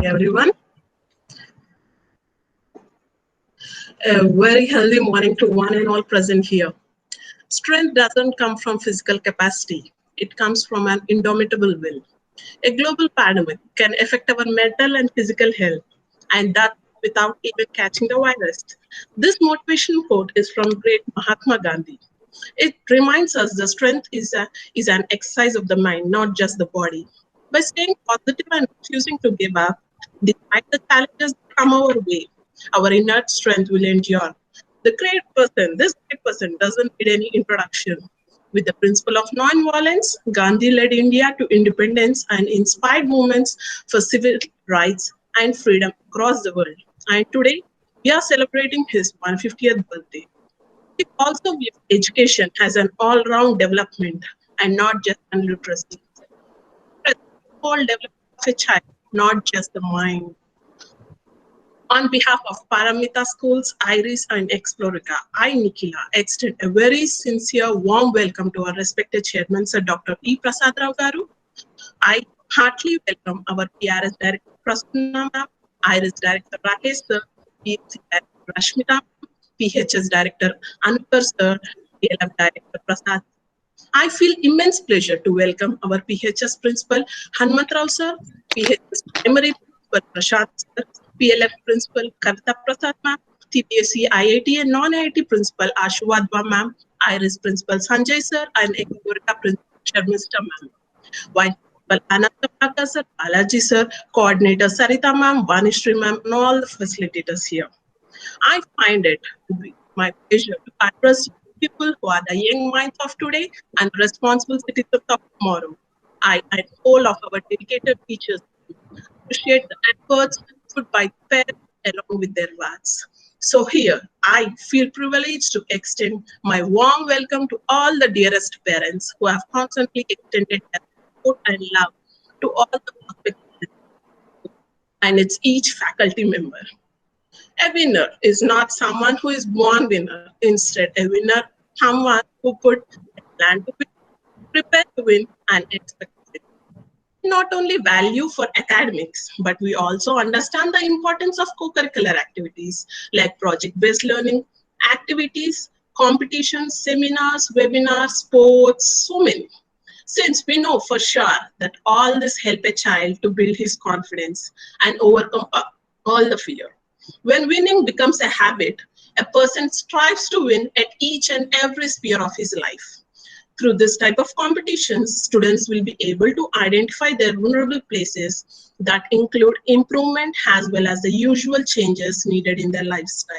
morning, everyone. A very healthy morning to one and all present here. Strength doesn't come from physical capacity, it comes from an indomitable will. A global pandemic can affect our mental and physical health, and that without even catching the virus. This motivation quote is from great Mahatma Gandhi. It reminds us the strength is an exercise of the mind, not just the body. By staying positive and refusing to give up, despite the challenges that come our way, our inner strength will endure. This great person doesn't need any introduction. With the principle of non-violence, Gandhi led India to independence and inspired movements for civil rights and freedom across the world. And today, we are celebrating his 150th birthday. He also views education as an all-round development and not just an literacy. The whole development of a child, not just the mind. On behalf of Paramita Schools, Iris and Explorica, I, Nikhila, extend a very sincere, warm welcome to our respected chairman, Sir Dr. E. Prasad Rao Garu. I heartily welcome our PRS Director, Prasanna Ma'am, Iris Director, Rakesh Sir, PHC Director, Rashmita, PHS Director, Anupar Sir, DLF Director, Prasad. I feel immense pleasure to welcome our PHS Principal, Hanmatrao Sir, PHS Primary Principal, Prashad Sir, PLF Principal, Kavita Prasad Ma'am, TPSC IIT and non-IIT Principal, Ashu Wadhwa Ma'am, IRIS Principal, Sanjay Sir, and Explorica Principal, Sharmista Ma'am. Vice Principal, Ananta Bhaka Sir, Balaji Sir, Coordinator, Sarita Ma'am, Vanishri Ma'am, and all the facilitators here. I find it to be my pleasure to address people who are the young minds of today and responsible citizens of tomorrow. I and all of our dedicated teachers appreciate the efforts put by parents along with their words. So here, I feel privileged to extend my warm welcome to all the dearest parents who have constantly extended their support and love to all the prospective and its each faculty member. A winner is not someone who is born winner. Instead, a winner someone who put a plan to win, prepare to win, and expect to win. Not only value for academics, but we also understand the importance of co-curricular activities like project-based learning, activities, competitions, seminars, webinars, sports, so many. Since we know for sure that all this help a child to build his confidence and overcome all the fear. When winning becomes a habit, a person strives to win at each and every sphere of his life. Through this type of competitions, students will be able to identify their vulnerable places that include improvement as well as the usual changes needed in their lifestyle.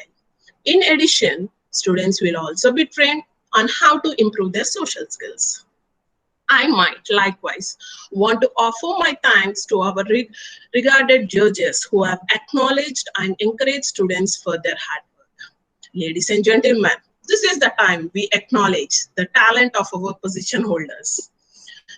In addition, students will also be trained on how to improve their social skills. I might likewise want to offer my thanks to our regarded judges who have acknowledged and encouraged students for their hard work. Ladies and gentlemen, this is the time we acknowledge the talent of our position holders.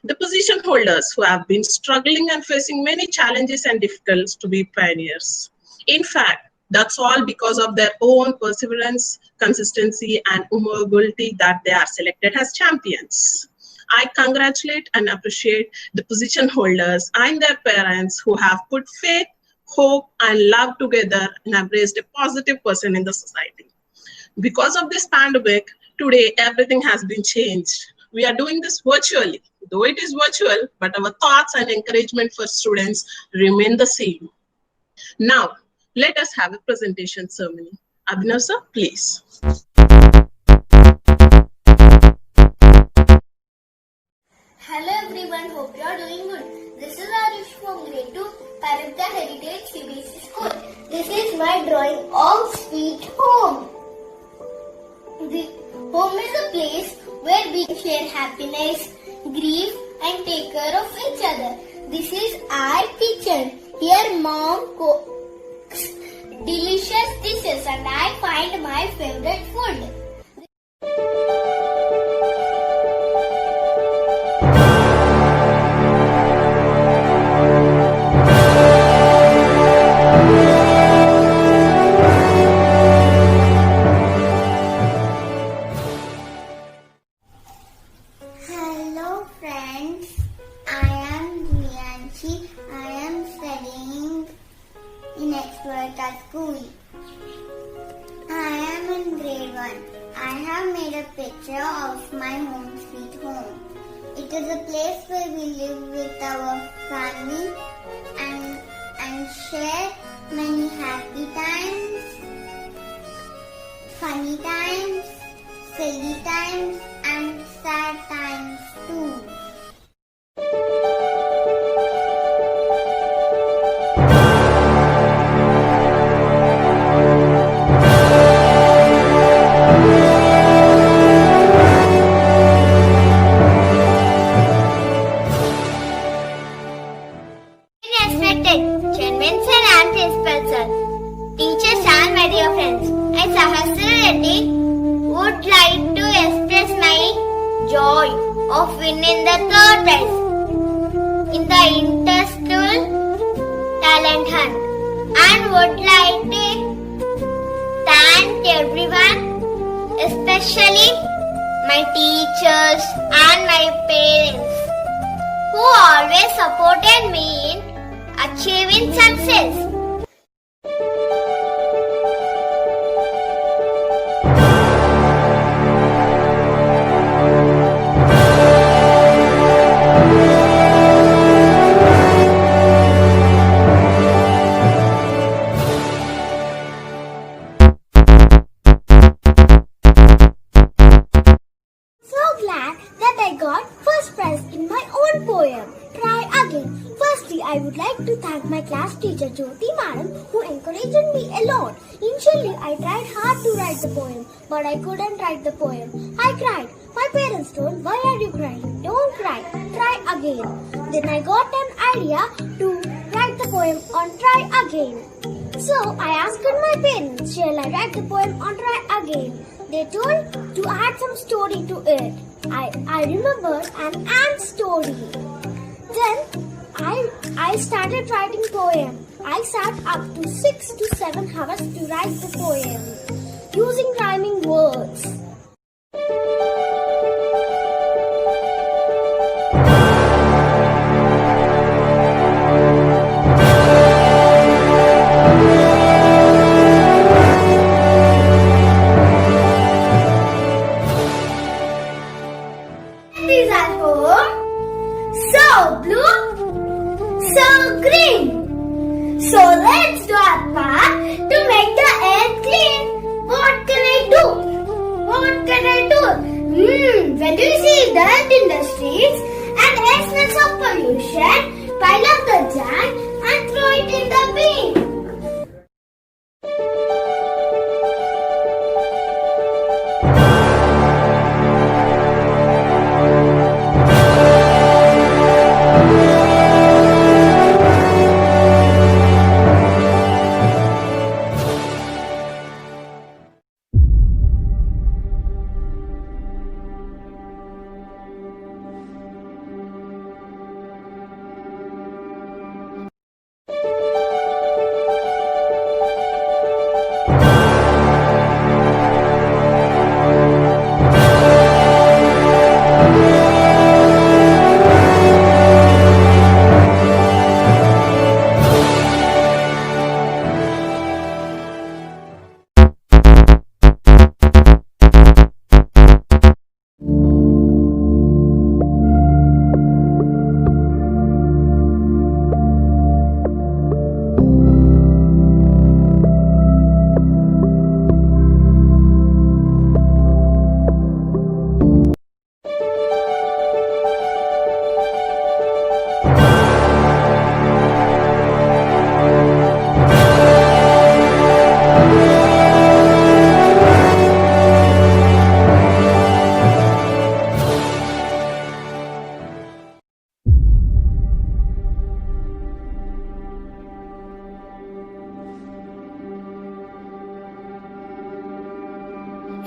The position holders who have been struggling and facing many challenges and difficulties to be pioneers. In fact, that's all because of their own perseverance, consistency, and immovability that they are selected as champions. I congratulate and appreciate the position holders and their parents who have put faith, hope, and love together and embraced a positive person in the society. Because of this pandemic, today everything has been changed. We are doing this virtually. Though it is virtual, but our thoughts and encouragement for students remain the same. Now, let us have a presentation ceremony. Abhinav sir, please. Hello everyone, hope you are doing good. This is Arish from grade 2, Paramita Heritage CBSE School. This is my drawing of Sweet Home. The home is a place where we share happiness, grief and take care of each other. This is our kitchen. Here mom cooks delicious dishes and I find my favorite food. Hello friends, I am Riyanshi. I am studying in Explorata School. I am in grade 1. I have made a picture of my home sweet home. It is a place where we live with our family and share many happy times, funny times, silly times and sad times too. Respected Chairman Sir and Principal Sir, teachers and my dear friends, I Sahasra Reddy would like to express my joy of winning the third prize in the Interschool Talent Hunt and would like to thank everyone, especially my teachers and my parents who always supported me in achieving success. So glad that I got first prize in my own poem. Try again. Firstly, I would like to thank my class teacher Jyoti Madam who encouraged me a lot. Initially, I tried hard to write the poem, but I couldn't write the poem. I cried. My parents told, "Why are you crying? Don't cry. Try again." Then I got an idea to write the poem on Try Again. So I asked my parents, "Shall I write the poem on Try Again?" They told to add some story to it. I remembered an ant story. Then I started writing poem. I sat up to 6 to 7 hours to write the poem using rhyming words. These are home. So blue, so green. So let's do our part to make the air clean. What can I do? What can I do? When you see dirt in the streets and air smells of pollution, pile up the junk and throw it in the bin.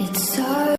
It's so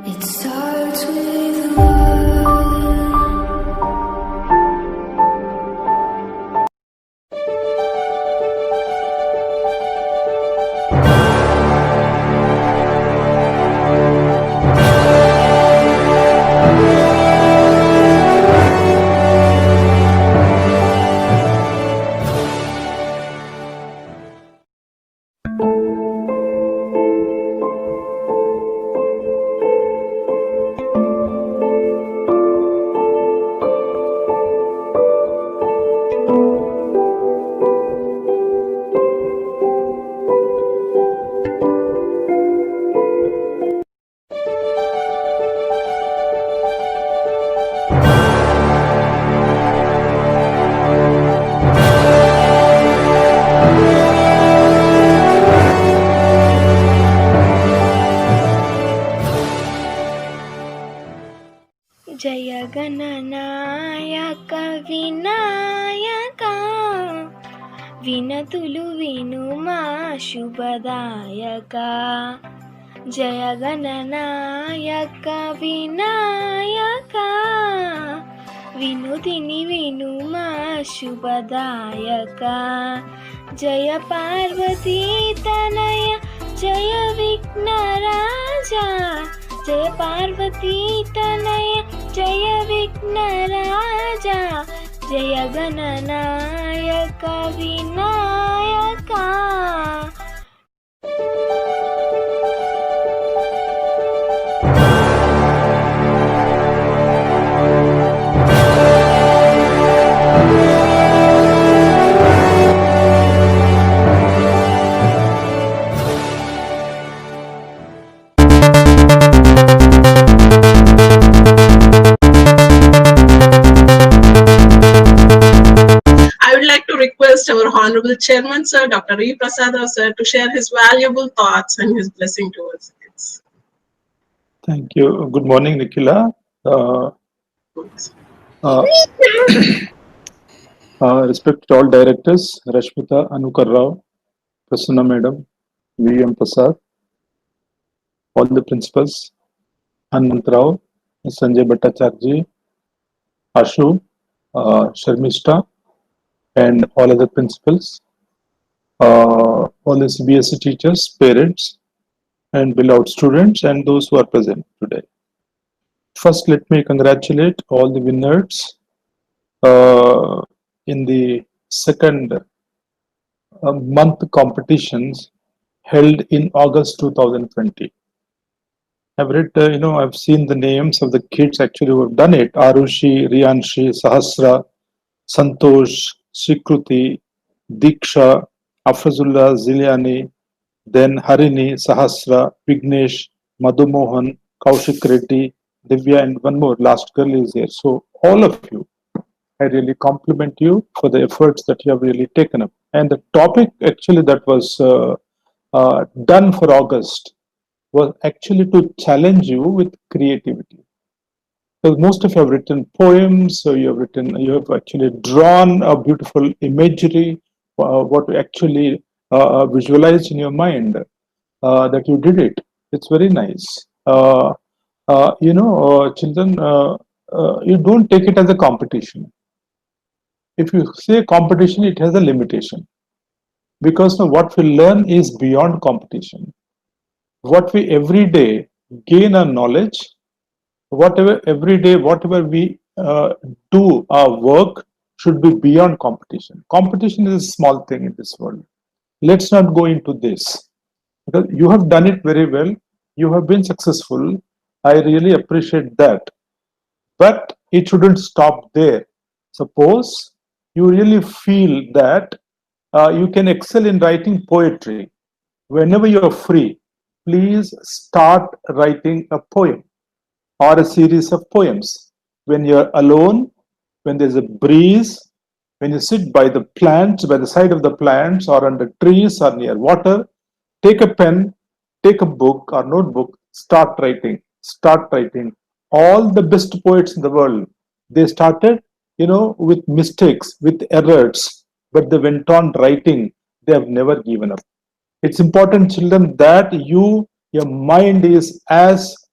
It starts with love. జయ గణనాయక వినాయక వినతులు వినుమా శుభదాయక జయ గణనాయక వినాయక వినుతిని వినుమా శుభదాయక జయ పార్వతీ తనయ జయ విఘ్నరాజా జయ పార్వతీ తనయ జయ విఘ్నరాజా జయ గణనాయక Vinayaka. I would like to request our Honorable Chairman, Sir, Dr. E. Prasada, Sir, to share his valuable thoughts and his blessing towards kids. Thank you. Good morning, Nikhila. Respected all directors, Rashmita, Anukar Rao, Prasanna Madam, V.M. Prasad, all the principals, Anant Rao, Sanjay Bhattacharya, Ashu, Sharmishta, and all other principals, all the CBSE teachers, parents, and beloved students, and those who are present today. First, let me congratulate all the winners in the second month competitions held in August 2020. I've read, I've seen the names of the kids actually who have done it. Arushi, Riyanshi, Sahasra, Santosh, Shikruti, Diksha, Afrazullah, Ziliani, then Harini, Sahasra, Vignesh, Madhumohan, Kaushik Reddy, Divya, and one more, last girl is here. So all of you, I really compliment you for the efforts that you have really taken up. And the topic actually that was done for August was actually to challenge you with creativity. Because most of you have written poems, so you have actually drawn a beautiful imagery, what you actually visualized in your mind, that you did it. It's very nice. Children, you don't take it as a competition. If you say competition, it has a limitation. Because what we learn is beyond competition. What we every day gain our knowledge, whatever we do our work should be beyond competition. Competition is a small thing in this world. Let's not go into this, because you have done it very well. You have been successful. I really appreciate that. But it shouldn't stop there. Suppose you really feel that you can excel in writing poetry. Whenever you're free, please start writing a poem or a series of poems. When you're alone, when there's a breeze, when you sit by the plants, by the side of the plants or under trees or near water, take a pen, take a book or notebook, start writing. All the best poets in the world, they started, with mistakes, with errors, but they went on writing. They have never given up. It's important, children, that your mind is as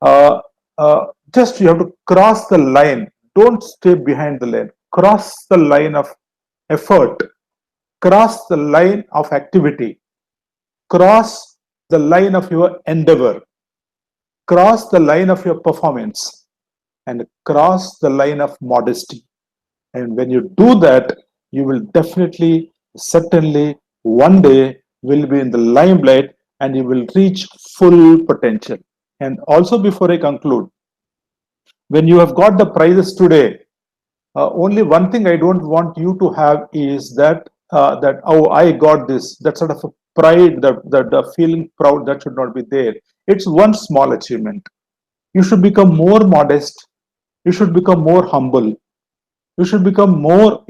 uh, just you have to cross the line. Don't stay behind the line. Cross the line of effort. Cross the line of activity. Cross the line of your endeavor. Cross the line of your performance, and cross the line of modesty. And when you do that, you will definitely, certainly, one day will be in the limelight and you will reach full potential. And also, before I conclude, when you have got the prizes today, only one thing I don't want you to have is that oh, I got this. That sort of a pride, that feeling proud, that should not be there. It's one small achievement. You should become more modest. You should become more humble. You should become more,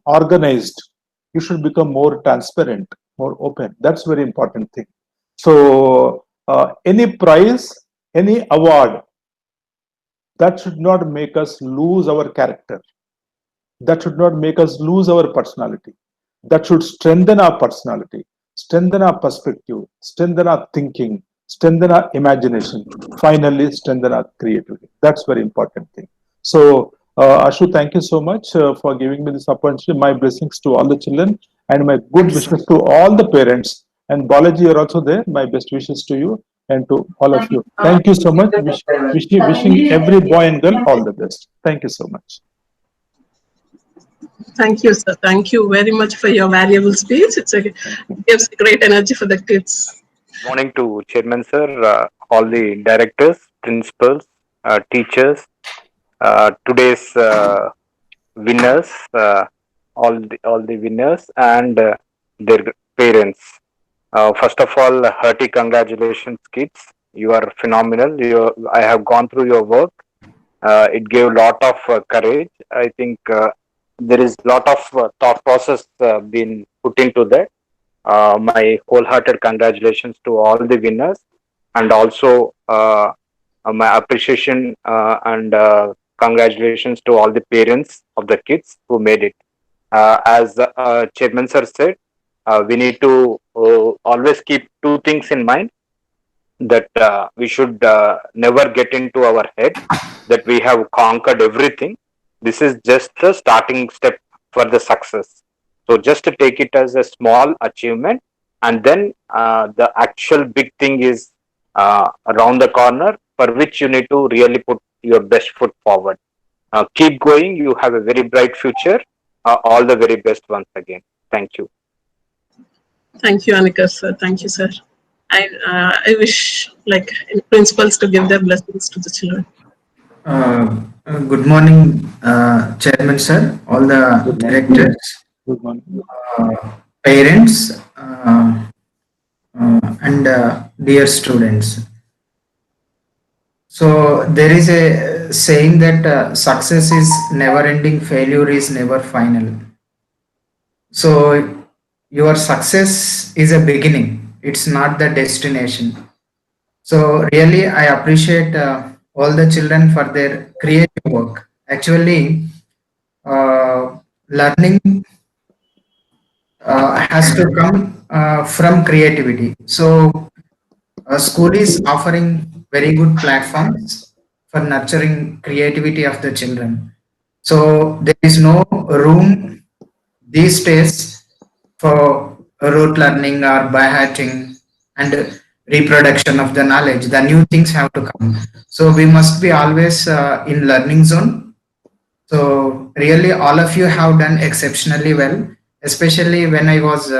organized. You should become more transparent, more open. That's very important thing. So any prize, any award, that should not make us lose our character. That should not make us lose our personality. That should strengthen our personality, strengthen our perspective, strengthen our thinking, strengthen our imagination, finally strengthen our creativity. That's very important thing. So Ashu, thank you so much for giving me this opportunity. My blessings to all the children and my good wishes to all the parents. And Balaji, you're also there. My best wishes to you and to all of you. Thank you so much. Wishing every boy and girl all the best. Thank you so much. Thank you, sir. Thank you very much for your valuable speech. It gives great energy for the kids. Morning to Chairman sir, all the directors, principals, teachers, today's winners, all the winners and their parents. First of all, hearty congratulations, kids. You are phenomenal. I have gone through your work. It gave a lot of courage. I think there is a lot of thought process been put into that. My wholehearted congratulations to all the winners, and also my appreciation and congratulations to all the parents of the kids who made it. As Chairman sir said, we need to always keep two things in mind, that we should never get into our head that we have conquered everything. This is just the starting step for the success. So just to take it as a small achievement, and then the actual big thing is around the corner, for which you need to really put your best foot forward. Keep going. You have a very bright future. All the very best once again. Thank you. Thank you, Anika sir. Thank you, sir. I wish principals to give their blessings to the children. Good morning, Chairman sir, all the directors, Good morning. parents, and dear students. So there is a saying that success is never ending, failure is never final. So your success is a beginning, it's not the destination. So really I appreciate all the children for their creative work. Actually, learning has to come from creativity. So school is offering very good platforms for nurturing creativity of the children. So there is no room these days for rote learning or by hearting and reproduction of the knowledge. The new things have to come. So we must be always in learning zone. So really all of you have done exceptionally well, especially when I was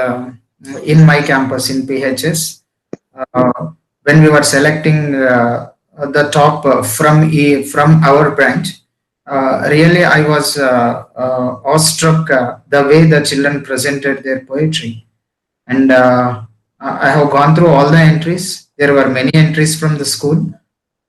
in my campus in PHS. When we were selecting the top from our branch, really I was awestruck the way the children presented their poetry. And I have gone through all the entries. There were many entries from the school.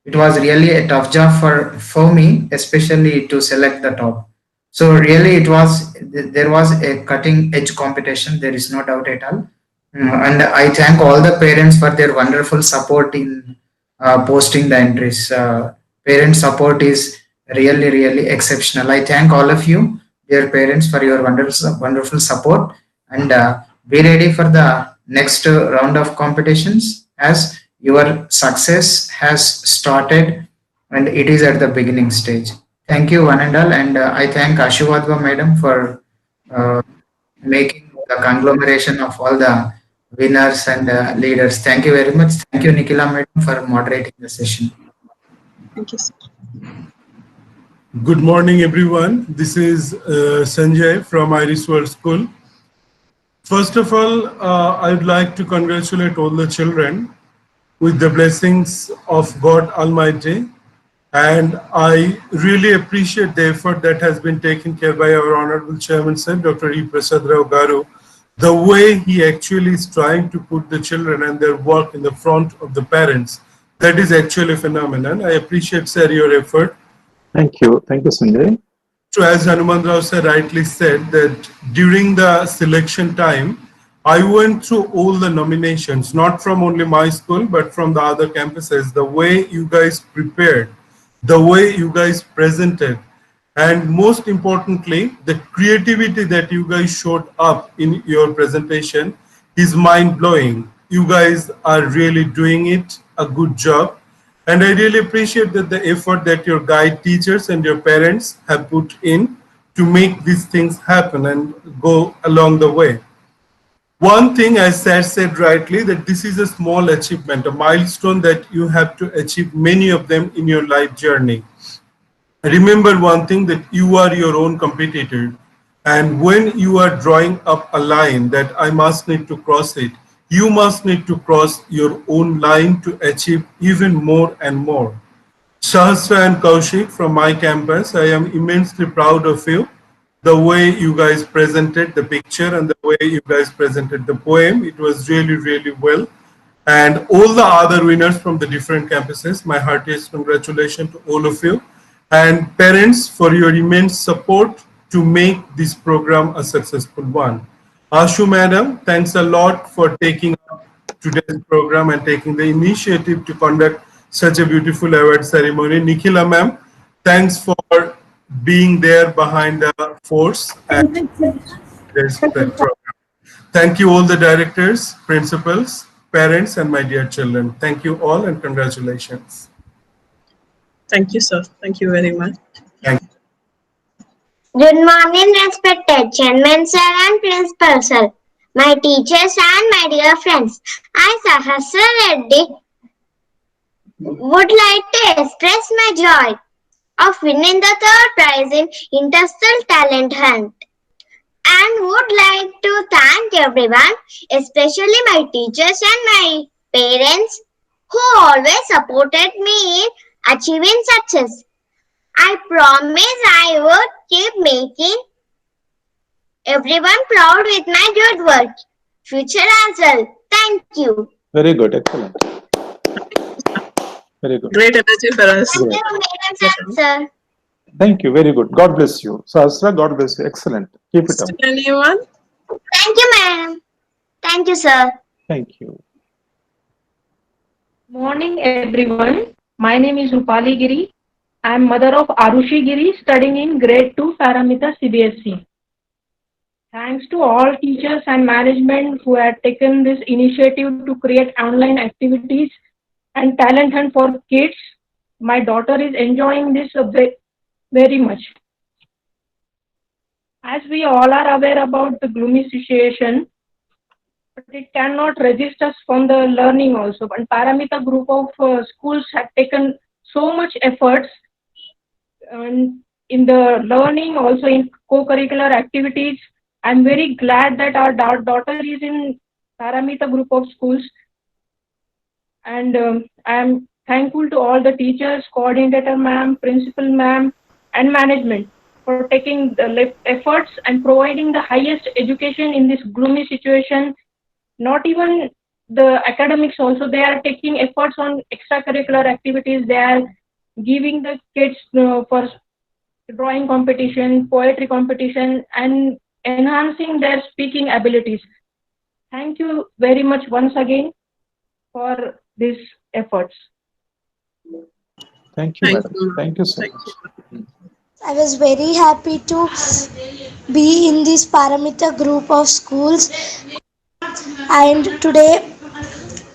It was really a tough job for me, especially to select the top. So really there was a cutting edge competition. There is no doubt at all. And I thank all the parents for their wonderful support in posting the entries. Parent support is really, really exceptional. I thank all of you, dear parents, for your wonderful support, and be ready for the next round of competitions, as your success has started and it is at the beginning stage. Thank you, one and all, and I thank Ashwadva madam for uh, making the conglomeration of all the winners and leaders. Thank you very much. Thank you, Nikhila madam, for moderating the session. Thank you, sir. Good morning, everyone. This is Sanjay from Iris World School. First of all, I would like to congratulate all the children with the blessings of God Almighty. And I really appreciate the effort that has been taken care by our Honorable Chairman, Sir, Dr. E. Prasad Rao Garu. The way he actually is trying to put the children and their work in the front of the parents, that is actually a phenomenon. I appreciate, sir, your effort. Thank you, Sanjay. So as Hanuman Rao sir rightly said, that during the selection time, I went through all the nominations, not from only my school, but from the other campuses. The way you guys prepared, the way you guys presented, and most importantly, the creativity that you guys showed up in your presentation is mind-blowing. You guys are really doing it a good job. And I really appreciate that the effort that your guide teachers and your parents have put in to make these things happen and go along the way. One thing, as Sir said rightly, that this is a small achievement, a milestone that you have to achieve, many of them in your life journey. Remember one thing, that you are your own competitor. And when you are drawing up a line that I must need to cross it, you must need to cross your own line to achieve even more and more. Sahasra and Kaushik from my campus, I am immensely proud of you. The way you guys presented the picture and the way you guys presented the poem, it was really, really well. And all the other winners from the different campuses, my heartiest congratulations to all of you. And parents, for your immense support to make this program a successful one. Ashu madam, thanks a lot for taking up today's program and taking the initiative to conduct such a beautiful award ceremony. Nikhila ma'am, thanks for being there behind the force and this program. Thank you all the directors, principals, parents, and my dear children. Thank you all and congratulations. Thank you, sir. Thank you very much. Thank you. Good morning, respected Chairman Sir and Principal Sir, my teachers and my dear friends. I, Sahasra Reddy, would like to express my joy of winning the third prize in Interstellar Talent Hunt and would like to thank everyone, especially my teachers and my parents who always supported me in achieving success. I promise I would keep making everyone proud with my good work. Future as well. Thank you. Very good, excellent. Very good. Great energy for us. Thank you, Madam Sir. Thank you, very good. God bless you. Sahasra, God bless you. Excellent. Keep it up. Still anyone? Thank you, madam. Thank you, sir. Thank you. Morning, everyone. My name is Rupali Giri. I am mother of Arushi Giri, studying in grade 2 Paramita CBSE. Thanks to all teachers and management who had taken this initiative to create online activities and talent hunt for kids. My daughter is enjoying this very much. As we all are aware about the gloomy situation, but it cannot resist us from the learning also. And Paramita group of schools have taken so much efforts in the learning, also in co-curricular activities. I'm very glad that our daughter is in Paramita group of schools. And I am thankful to all the teachers, coordinator ma'am, principal ma'am, and management for taking the efforts and providing the highest education in this gloomy situation. Not even the academics also, they are taking efforts on extracurricular activities. They are giving the kids for drawing competition, poetry competition, and enhancing their speaking abilities. Thank you very much once again for these efforts. Thank you, madam. Thank you so Thank much. you. I was very happy to be in this Paramita group of schools, and today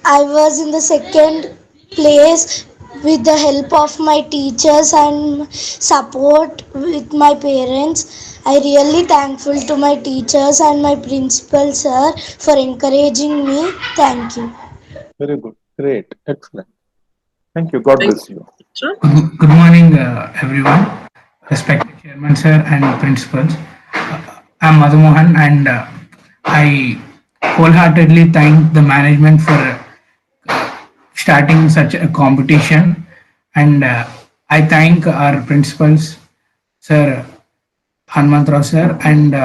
I was in the second place with the help of my teachers and support with my parents. I really thankful to my teachers and my principal sir for encouraging me. Thank you. Very good. Great. Excellent. Thank you. God Thank bless you. you. Good morning, everyone, respected chairman sir and principals. I'm Madhu Mohan, and I wholeheartedly thank the management for starting such a competition, and I thank our principals, Sir Hanmantrao sir, and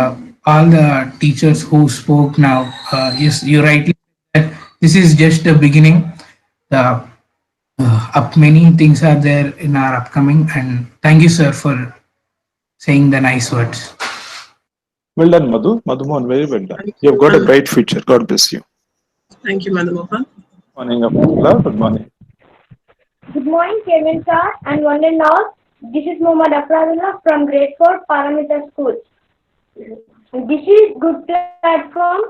all the teachers who spoke now. Yes, you rightly said that this is just the beginning. The up many things are there in our upcoming, and thank you sir for saying the nice words. Well done, Madhu. Madhu Mohan, very well done. You have got a bright future. God bless you. Thank you, Madhu Mohan. Morning, Abdullah. Good morning. Good morning, Chairman sir, and one and all. This is Muhammad Afradullah from Grade 4 Paramita School. This is good platform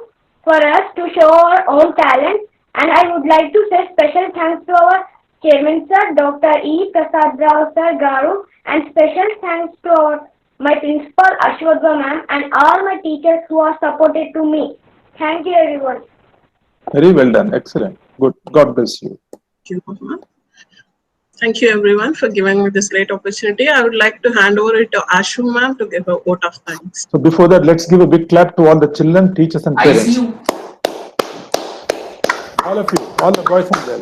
for us to show our own talent, and I would like to say special thanks to our Chairman sir, Dr. E. Prasad Rao sir Garu, and special thanks to my principal Ashwadha ma'am and all my teachers who are supported to me. Thank you, everyone. Very well done. Excellent. Good. God bless you. Thank you, Mohammed. Thank you, everyone, for giving me this great opportunity. I would like to hand over it to Ashu ma'am to give a vote of thanks. So before that, let's give a big clap to all the children, teachers, and parents. All of you, all the boys and girls.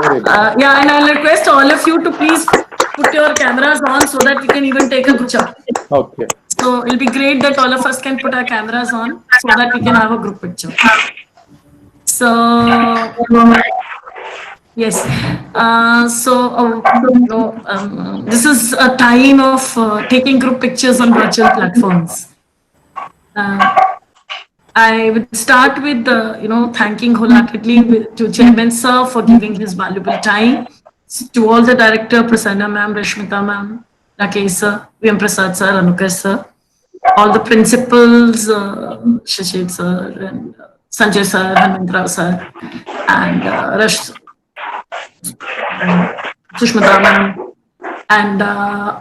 Very good. Yeah, and I'll request all of you to please put your cameras on so that we can even take a picture. Okay. So it'll be great that all of us can put our cameras on so that we can have a group picture. So yes, this is a time of taking group pictures on virtual platforms. I would start with thanking wholeheartedly to Chairman sir for giving his valuable time, to all the director, Prasanna ma'am, Rashmita ma'am, Rakesh sir, VM Prasad sir, Anukesh sir, all the principals, Shashid sir, and Sanjay sir, Hanmantrao sir, and Sushmita ma'am, and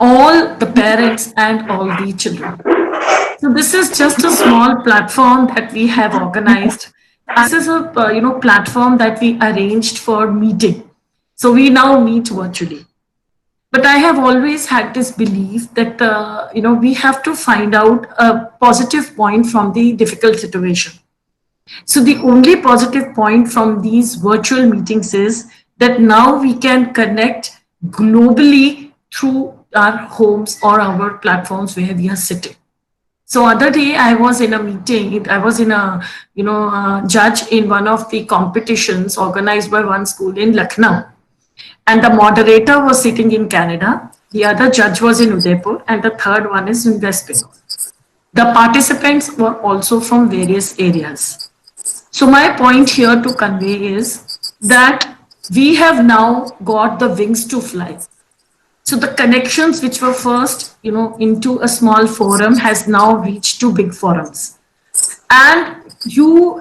all the parents and all the children. So this is just a small platform that we have organized. This is a platform that we arranged for meeting. So we now meet virtually. But I have always had this belief that we have to find out a positive point from the difficult situation. So the only positive point from these virtual meetings is that now we can connect globally through our homes or our platforms where we are sitting. So other day I was in a meeting, I was in a judge in one of the competitions organized by one school in Lucknow. And the moderator was sitting in Canada, the other judge was in Udaipur, and the third one is in West Bengal. The participants were also from various areas. So my point here to convey is that we have now got the wings to fly. So the connections which were first, into a small forum has now reached to big forums. And you,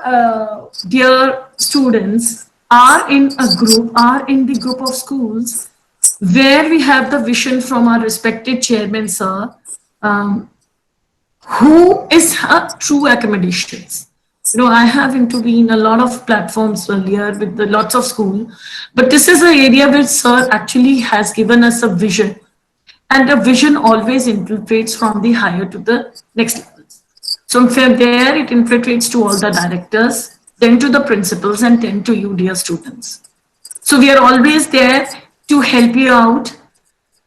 dear students, are in the group of schools where we have the vision from our respected chairman, sir, who is a true accommodations. I have intervened a lot of platforms earlier with lots of schools, but this is an area where sir actually has given us a vision, and the vision always infiltrates from the higher to the next levels. So from there, it infiltrates to all the directors, then to the principals, and then to you, dear students. So we are always there to help you out,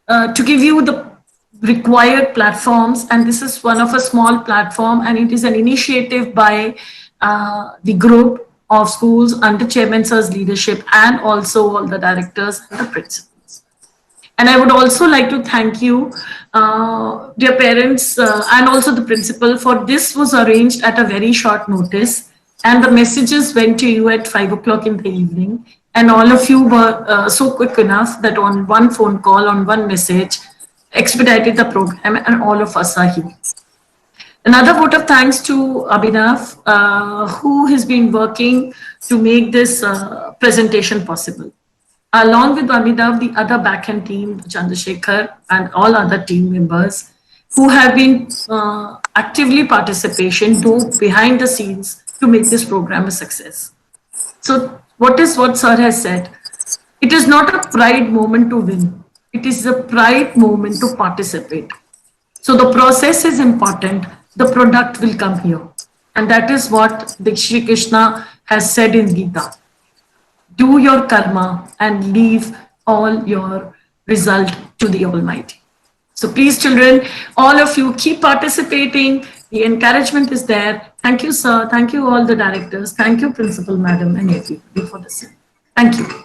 to give you the required platforms, and this is one of a small platform, and it is an initiative by the group of schools under Chairman sir's leadership, and also all the directors and the principals. And I would also like to thank you, dear parents, and also the principal, for this was arranged at a very short notice, and the messages went to you at 5 o'clock in the evening, and all of you were so quick enough that on one phone call, on one message, expedited the program, and all of us are here. Another vote of thanks to Abhinav, who has been working to make this presentation possible. along with Amitabh, the other backend team, Chandrasekhar, and all other team members who have been actively participation behind the scenes to make this program a success. So what Sir has said, it is not a pride moment to win. It is a pride moment to participate. So the process is important. The product will come here. And that is what the Shri Krishna has said in Gita. Do your karma and leave all your result to the Almighty. So please, children, all of you keep participating. The encouragement is there. Thank you, sir. Thank you, all the directors. Thank you, Principal Madam, and everybody for this. Thank you.